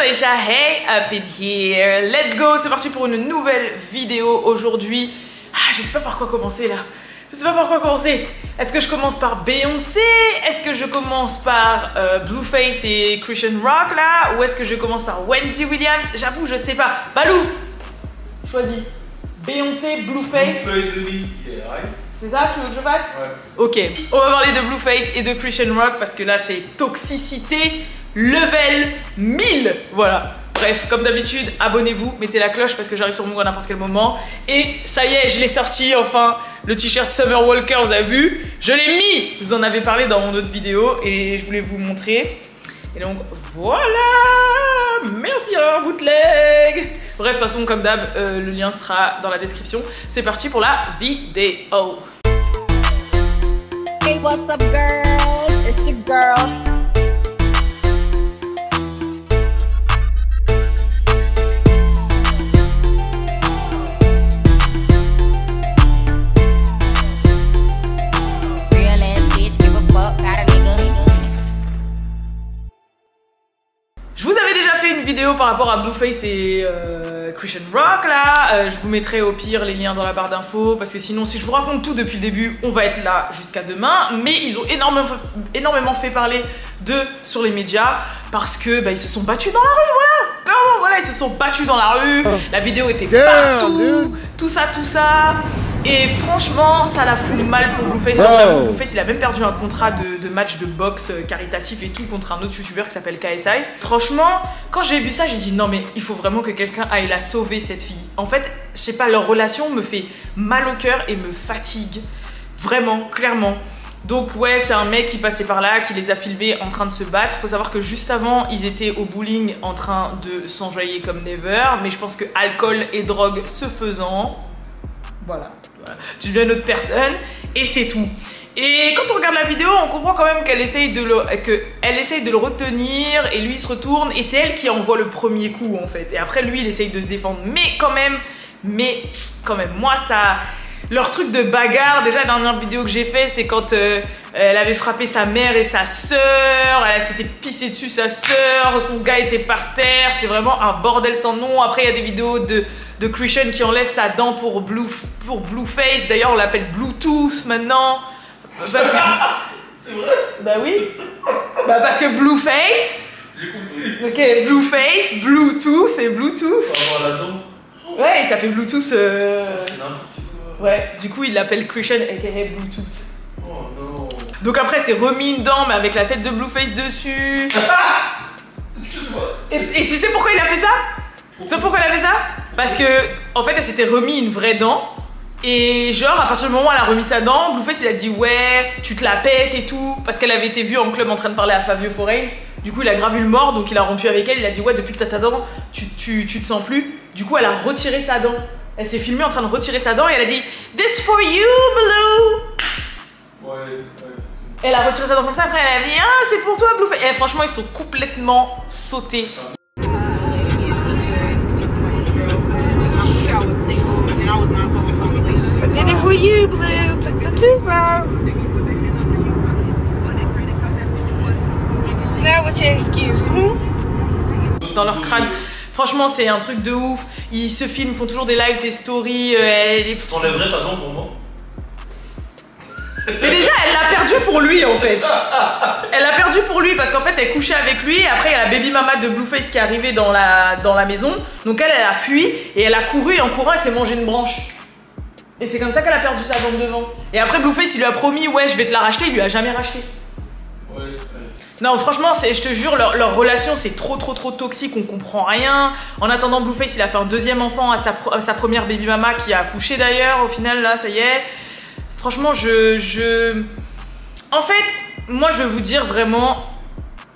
Aisha, hey up in here, let's go, c'est parti pour une nouvelle vidéo aujourd'hui. Je sais pas par quoi commencer là, Est-ce que je commence par Beyoncé? Est-ce que je commence par Blueface et Christian Rock là? Ou est-ce que je commence par Wendy Williams? J'avoue, je sais pas. Balou, choisis. Beyoncé, Blueface. C'est ça que tu veux que je fasse? Ouais. Ok, on va parler de Blueface et de Christian Rock parce que là c'est toxicité level 1000. Voilà. Bref, comme d'habitude, abonnez-vous, mettez la cloche parce que j'arrive sur vous à n'importe quel moment. Et ça y est, je l'ai sorti enfin, le t-shirt Summer Walker, vous avez vu? Je l'ai mis! Je vous en avais parlé dans mon autre vidéo et je voulais vous montrer. Et donc voilà! Merci bootleg! Bref, de toute façon, comme d'hab, le lien sera dans la description. C'est parti pour la vidéo. Hey, what's up, girls? It's your girl. Je vous avais déjà fait une vidéo par rapport à Blueface et Christian Rock là, je vous mettrai au pire les liens dans la barre d'infos parce que sinon si je vous raconte tout depuis le début on va être là jusqu'à demain, mais ils ont énormément fait parler d'eux sur les médias parce que ils se sont battus dans la rue, voilà, clairement, voilà, ils se sont battus dans la rue, la vidéo était partout, tout ça, et franchement ça la fout mal pour Blueface. J'avoue, Blueface il a même perdu un contrat de match de boxe caritatif et tout contre un autre youtubeur qui s'appelle KSI. Franchement, quand j'ai vu ça, j'ai dit non mais il faut vraiment que quelqu'un aille la sauver cette fille. En fait, je sais pas, leur relation me fait mal au cœur et me fatigue. Vraiment, clairement. Donc ouais, c'est un mec qui passait par là, qui les a filmés en train de se battre. Faut savoir que juste avant, ils étaient au bowling en train de s'enjailler comme never. Mais je pense que alcool et drogue se faisant, voilà, tu deviens une autre personne et c'est tout. Et quand on regarde la vidéo, on comprend quand même qu'elle essaye de le retenir et lui il se retourne et c'est elle qui envoie le premier coup en fait. Et après lui il essaye de se défendre. Mais quand même, moi ça... Leur truc de bagarre, déjà la dernière vidéo que j'ai fait, c'est quand elle avait frappé sa mère et sa sœur, elle s'était pissée dessus sa sœur, son gars était par terre, c'est vraiment un bordel sans nom. Après il y a des vidéos de Christian qui enlève sa dent pour Blueface, d'ailleurs on l'appelle Bluetooth maintenant. Parce que... C'est vrai? Bah oui. Parce que Blueface... J'ai compris. Ok, Blueface, Bluetooth et Bluetooth. Pour avoir la dent. Ouais, ça fait Bluetooth... C'est n'importe quoi. Ouais, du coup il l'appelle Christian aka Bluetooth. Oh non. Donc après c'est remis une dent mais avec la tête de Blueface dessus. Excuse-moi. Et tu sais pourquoi il a fait ça? Tu sais pourquoi il a fait ça? Parce que en fait elle s'était remis une vraie dent. Et genre à partir du moment où elle a remis sa dent, Blueface il a dit ouais tu te la pètes et tout. Parce qu'elle avait été vue en club en train de parler à Fabio Foreign. Du coup il a grave eu le mort donc il a rompu avec elle. Il a dit ouais depuis que t'as ta dent tu te sens plus. Du coup elle a retiré sa dent. Elle s'est filmée en train de retirer sa dent et elle a dit this for you Blue. Ouais. Elle a retiré sa dent comme ça, après elle a dit ah c'est pour toi Blueface. Et franchement ils sont complètement sautés. Did it for you, Blue. The tooth out. Now what's your excuse, Dans leur crâne. Franchement, c'est un truc de ouf. Ils se filment, font toujours des lives, des stories. T'enlèverais ta dent pour moi? Mais déjà, elle l'a perdu pour lui en fait. Elle l'a perdu pour lui parce qu'en fait, elle couchait avec lui. Et après, il y a la baby mama de Blueface qui est arrivée dans la maison. Donc elle a fui et elle a couru et en courant, elle s'est mangée une branche. Et c'est comme ça qu'elle a perdu sa dent devant. Et après, Blueface, il lui a promis ouais, je vais te la racheter. Il lui a jamais racheté. Ouais. Non franchement je te jure leur relation c'est trop toxique, on comprend rien. En attendant Blueface il a fait un deuxième enfant à sa première baby mama qui a accouché d'ailleurs au final là ça y est. Franchement en fait moi je vais vous dire vraiment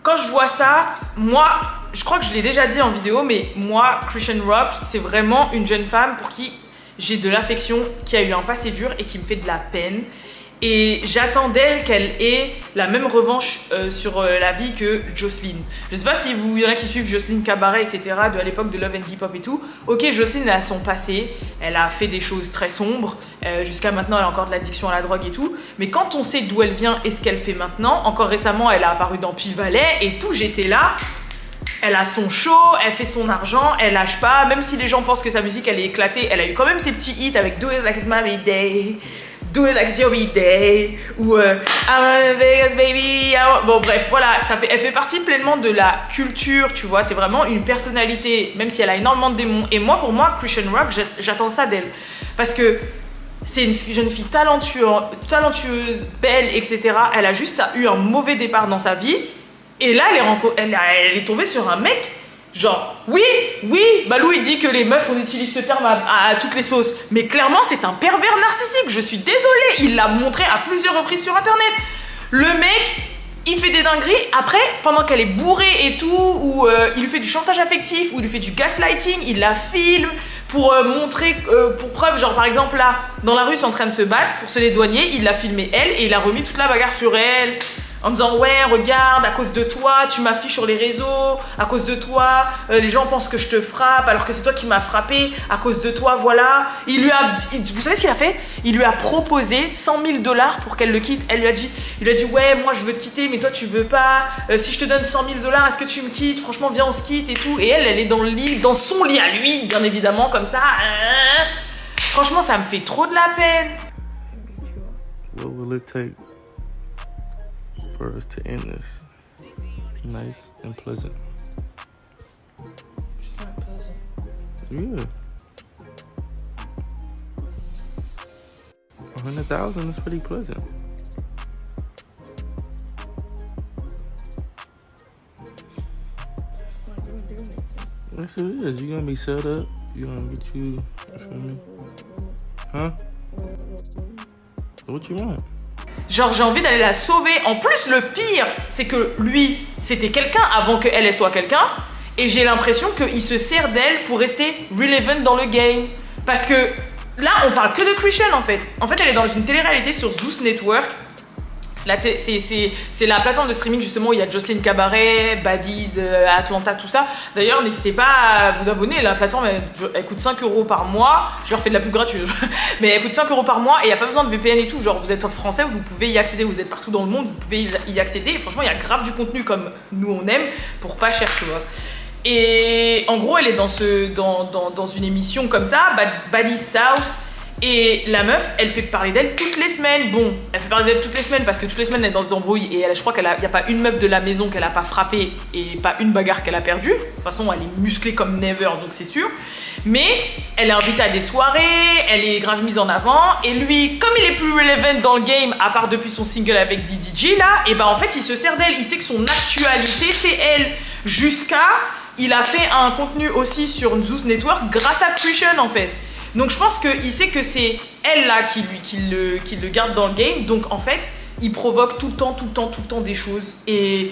quand je vois ça, moi je crois que je l'ai déjà dit en vidéo mais moi Christian Rock c'est vraiment une jeune femme pour qui j'ai de l'affection, qui a eu un passé dur et qui me fait de la peine. Et j'attends d'elle qu'elle ait la même revanche sur la vie que Jocelyn. Je sais pas si il y en a qui suivent Jocelyn Cabaret, etc. à l'époque de Love and Hip Hop et tout. Ok, Jocelyn elle a son passé, elle a fait des choses très sombres. Jusqu'à maintenant elle a encore de l'addiction à la drogue et tout. Mais quand on sait d'où elle vient et ce qu'elle fait maintenant, encore récemment elle a apparu dans Pi-Valet et tout, j'étais là. elle a son show, elle fait son argent, elle lâche pas. Même si les gens pensent que sa musique elle est éclatée, elle a eu quand même ses petits hits avec Do It Like It's My Day, Do It Like It's Your Day, ou I'm a Vegas baby. Bon bref, voilà, elle fait partie pleinement de la culture, tu vois. C'est vraiment une personnalité, même si elle a énormément de démons. Et moi, pour moi, Christian Rock, j'attends ça d'elle. Parce que c'est une jeune fille talentueuse, belle, etc. Elle a juste eu un mauvais départ dans sa vie. Et là, elle est tombée sur un mec, genre, oui, Balou il dit que les meufs, on utilise ce terme à toutes les sauces. Mais clairement, c'est un pervers narcissique, je suis désolée. Il l'a montré à plusieurs reprises sur Internet. Le mec, il fait des dingueries. Après, pendant qu'elle est bourrée et tout, ou il lui fait du chantage affectif, ou il lui fait du gaslighting, il la filme pour montrer, pour preuve, genre par exemple là, dans la rue, ils sont en train de se battre, pour se dédouaner, il l'a filmé elle, et il a remis toute la bagarre sur elle, en disant ouais, regarde, à cause de toi, tu m'affiches sur les réseaux, à cause de toi, les gens pensent que je te frappe, alors que c'est toi qui m'as frappé, à cause de toi, voilà. Vous savez ce qu'il a fait? Il lui a proposé 100 000 $ pour qu'elle le quitte. Il lui a dit ouais, moi je veux te quitter, mais toi tu veux pas. Si je te donne 100 000 $, est-ce que tu me quittes? Franchement, viens, on se quitte et tout. Et elle est dans le lit, dans son lit à lui, bien évidemment, comme ça. Franchement, ça me fait trop de la peine. What will it take for us to end this nice and pleasant? It's not pleasant. Yeah. 100,000 is pretty pleasant. Yes, it is. You're gonna be set up. You're gonna get you feel me? Huh? What you want? Genre, j'ai envie d'aller la sauver. En plus, le pire, c'est que lui, c'était quelqu'un avant qu'elle soit quelqu'un. Et j'ai l'impression qu'il se sert d'elle pour rester relevant dans le game. Parce que là, on parle que de Christian, en fait. En fait, elle est dans une télé-réalité sur Zeus Network. C'est la plateforme de streaming, justement, où il y a Jocelyn Cabaret, Baddies, Atlanta, tout ça. D'ailleurs, n'hésitez pas à vous abonner. La plateforme, elle coûte 5 € par mois. Je leur fais de la pub gratuite. Mais elle coûte 5 € par mois et il n'y a pas besoin de VPN et tout. Genre, vous êtes français, vous pouvez y accéder. Vous êtes partout dans le monde, vous pouvez y accéder. Et franchement, il y a grave du contenu comme nous, on aime, pour pas cher, tu vois. Et en gros, elle est dans une émission comme ça, Baddies South. Et la meuf, elle fait parler d'elle toutes les semaines. Bon, elle fait parler d'elle toutes les semaines parce que toutes les semaines elle est dans des embrouilles. Et je crois qu'il n'y a pas une meuf de la maison qu'elle a pas frappée et pas une bagarre qu'elle a perdue. De toute façon, elle est musclée comme never, donc c'est sûr. Mais elle est invitée à des soirées, elle est grave mise en avant. Et lui, comme il est plus relevant dans le game, à part depuis son single avec DDG là, et ben en fait, il se sert d'elle. Il sait que son actualité, c'est elle. Il a fait un contenu aussi sur Zeus Network grâce à Christian en fait. Donc je pense qu'il sait que c'est elle là qui le garde dans le game. Donc en fait, il provoque tout le temps des choses. Et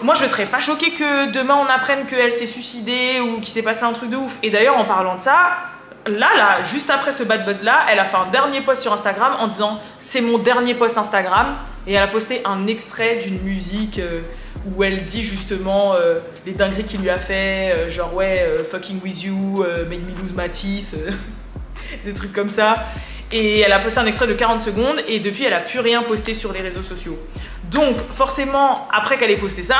moi je serais pas choquée que demain on apprenne qu'elle s'est suicidée ou qu'il s'est passé un truc de ouf. Et d'ailleurs en parlant de ça, là, juste après ce bad buzz là, elle a fait un dernier post sur Instagram en disant c'est mon dernier post Instagram. Et elle a posté un extrait d'une musique où elle dit justement les dingueries qu'il lui a fait, genre ouais, fucking with you, made me lose my teeth, des trucs comme ça. Et elle a posté un extrait de 40 secondes et depuis elle a plus rien posté sur les réseaux sociaux. Donc forcément, après qu'elle ait posté ça,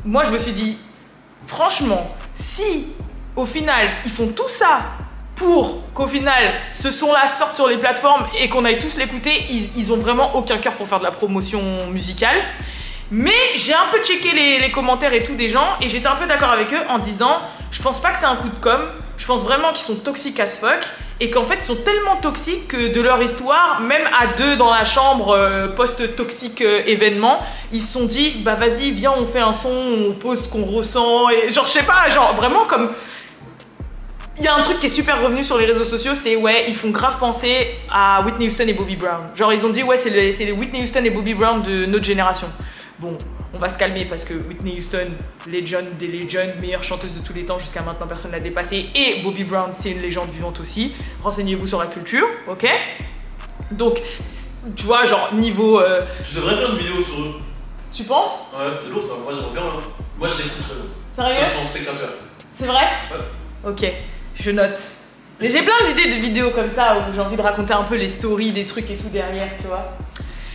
moi je me suis dit, franchement, si au final ils font tout ça pour qu'au final ce son-là sorte sur les plateformes et qu'on aille tous l'écouter, ils ont vraiment aucun cœur pour faire de la promotion musicale. Mais j'ai un peu checké les commentaires et tout des gens et j'étais un peu d'accord avec eux en disant je pense pas que c'est un coup de com', je pense vraiment qu'ils sont toxiques as fuck et qu'en fait ils sont tellement toxiques que de leur histoire, même à deux dans la chambre post-toxique événement, ils se sont dit bah vas-y viens on fait un son, on pose ce qu'on ressent et genre je sais pas, genre vraiment comme... Il y a un truc qui est super revenu sur les réseaux sociaux, c'est ouais, ils font grave penser à Whitney Houston et Bobby Brown. Genre ils ont dit ouais, c'est les Whitney Houston et Bobby Brown de notre génération. Bon, on va se calmer parce que Whitney Houston, legend des legends, meilleure chanteuse de tous les temps, jusqu'à maintenant personne l'a dépassée. Et Bobby Brown, c'est une légende vivante aussi. Renseignez-vous sur la culture, ok? Donc, tu vois, genre niveau... Tu devrais faire une vidéo sur eux. Tu penses? Ouais, c'est lourd ça. Moi j'aimerais bien. Moi je l'écouterais. Sérieux? Ça, c'est mon spectateur. C'est vrai? Ouais. Ok, je note. Mais j'ai plein d'idées de vidéos comme ça où j'ai envie de raconter un peu les stories, des trucs et tout derrière, tu vois.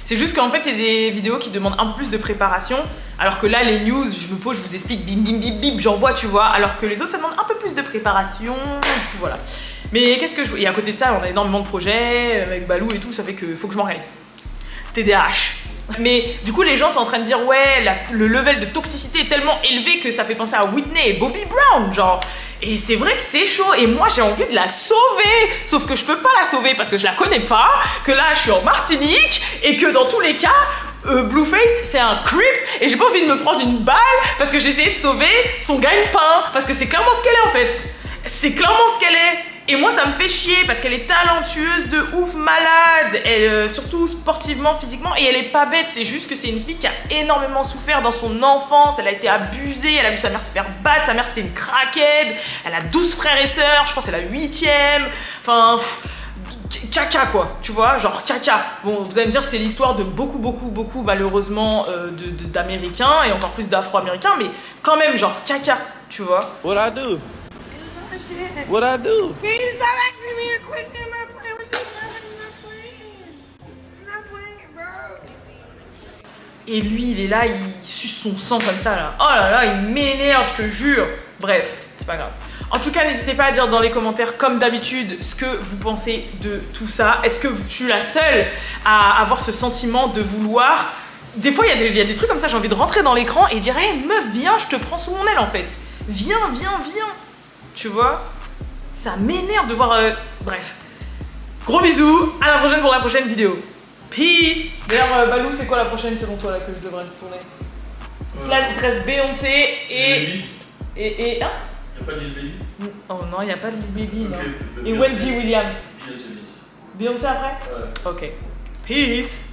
C'est juste qu'en fait, c'est des vidéos qui demandent un peu plus de préparation. Alors que là, les news, je me pose, je vous explique, bim, bim, bim, bim, j'envoie, tu vois. Alors que les autres, ça demande un peu plus de préparation. Du coup, voilà. Mais qu'est-ce que je... Et à côté de ça, on a énormément de projets avec Balou et tout, ça fait que faut que je m'organise. TDAH. Mais du coup, les gens sont en train de dire ouais, le level de toxicité est tellement élevé que ça fait penser à Whitney et Bobby Brown, genre. Et c'est vrai que c'est chaud. Et moi, j'ai envie de la sauver. Sauf que je peux pas la sauver parce que je la connais pas. Que là, je suis en Martinique et que dans tous les cas, Blueface, c'est un creep. Et j'ai pas envie de me prendre une balle parce que j'ai essayé de sauver son gagne-pain. Parce que c'est clairement ce qu'elle est en fait. C'est clairement ce qu'elle est. Et moi ça me fait chier parce qu'elle est talentueuse de ouf, malade, elle, surtout sportivement, physiquement, et elle est pas bête, c'est juste que c'est une fille qui a énormément souffert dans son enfance, elle a été abusée, elle a vu sa mère se faire battre, sa mère c'était une craquette, elle a 12 frères et sœurs, je crois que c'est la 8ème, enfin... caca quoi, tu vois, genre caca. Bon, vous allez me dire c'est l'histoire de beaucoup malheureusement d'Américains et encore plus d'Afro-Américains, mais quand même genre caca, tu vois. What I do? What I do? Can you stop asking me a question? I'm not playing with you. I'm not playing, bro. Et lui, il est là, il suce son sang comme ça là. Oh là là, il m'énerve, je te jure. Bref, c'est pas grave. En tout cas, n'hésitez pas à dire dans les commentaires, comme d'habitude, ce que vous pensez de tout ça. Est-ce que je suis la seule à avoir ce sentiment de vouloir... Des fois, il y a des trucs comme ça, j'ai envie de rentrer dans l'écran et dire hey, meuf, viens, je te prends sous mon aile en fait. Viens. Tu vois, ça m'énerve de voir... Bref. Gros bisous, à la prochaine pour la prochaine vidéo. Peace. D'ailleurs, Balou, c'est quoi la prochaine selon toi là que je devrais me tourner? Là, il te reste Beyoncé et... Hein? Y'a pas de Lil Baby? Oh non, il a pas de Lil Baby, non. Okay, Et Wendy Williams. Beyoncé. Beyoncé après? Ouais. Ok. Peace.